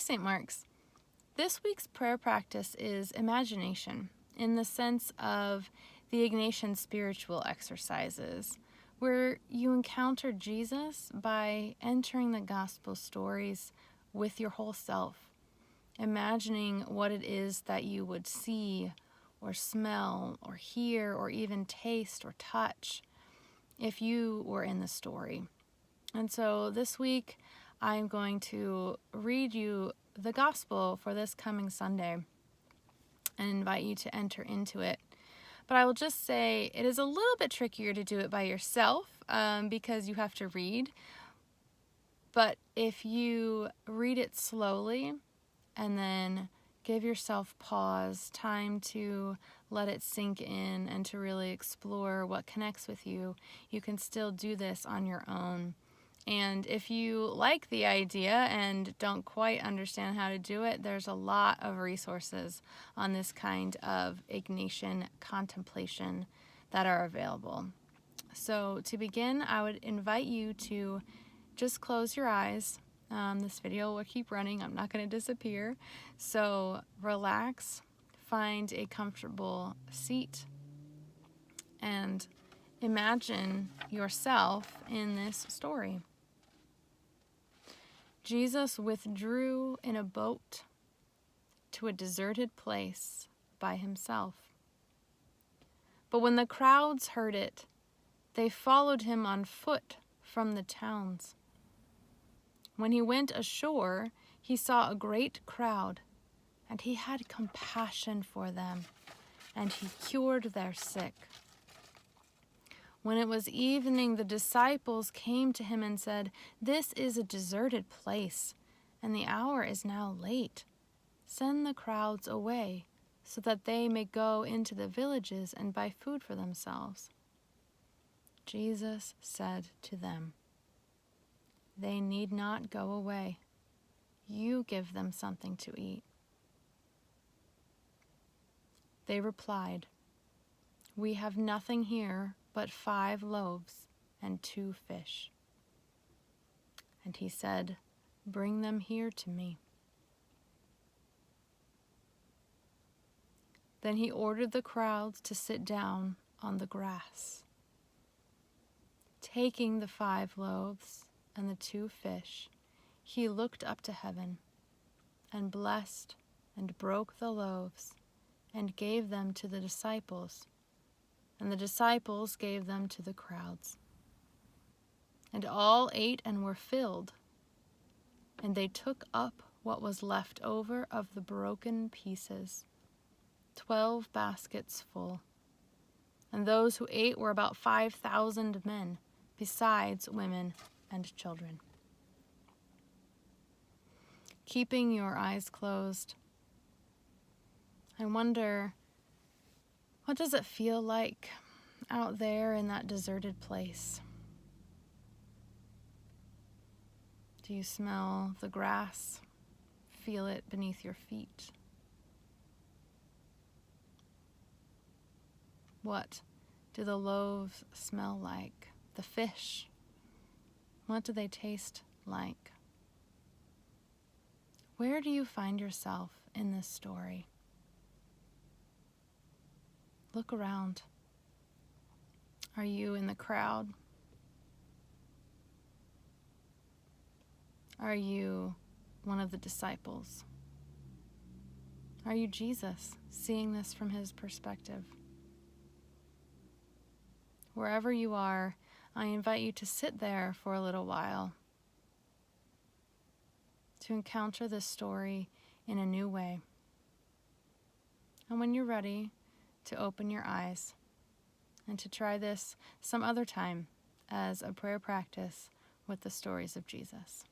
St. Mark's. This week's prayer practice is imagination in the sense of the Ignatian spiritual exercises, where you encounter Jesus by entering the gospel stories with your whole self, imagining what it is that you would see or smell or hear or even taste or touch if you were in the story. And so this week, I'm going to read you the gospel for this coming Sunday and invite you to enter into it. But I will just say it is a little bit trickier to do it by yourself because you have to read. But if you read it slowly and then give yourself pause, time to let it sink in and to really explore what connects with you, you can still do this on your own. And if you like the idea and don't quite understand how to do it, there's a lot of resources on this kind of Ignatian contemplation that are available. So to begin, I would invite you to just close your eyes. This video will keep running. I'm not going to disappear. So relax, find a comfortable seat, and imagine yourself in this story. Jesus withdrew in a boat to a deserted place by himself. But when the crowds heard it, they followed him on foot from the towns. When he went ashore, he saw a great crowd, and he had compassion for them, and he cured their sick. When it was evening, the disciples came to him and said, "This is a deserted place, and the hour is now late. Send the crowds away, so that they may go into the villages and buy food for themselves." Jesus said to them, "They need not go away. You give them something to eat." They replied, "We have nothing here but 5 loaves and 2 fish." And he said, "Bring them here to me." Then he ordered the crowds to sit down on the grass. Taking the 5 loaves and the 2 fish, he looked up to heaven and blessed and broke the loaves and gave them to the disciples, and the disciples gave them to the crowds. And all ate and were filled, and they took up what was left over of the broken pieces, 12 baskets full. And those who ate were about 5,000 men, besides women and children. Keeping your eyes closed, I wonder, what does it feel like out there in that deserted place? Do you smell the grass? Feel it beneath your feet? What do the loaves smell like? The fish, what do they taste like? Where do you find yourself in this story? Look around. Are you in the crowd? Are you one of the disciples? Are you Jesus, seeing this from his perspective? Wherever you are, I invite you to sit there for a little while, to encounter this story in a new way. And when you're ready, to open your eyes and to try this some other time as a prayer practice with the stories of Jesus.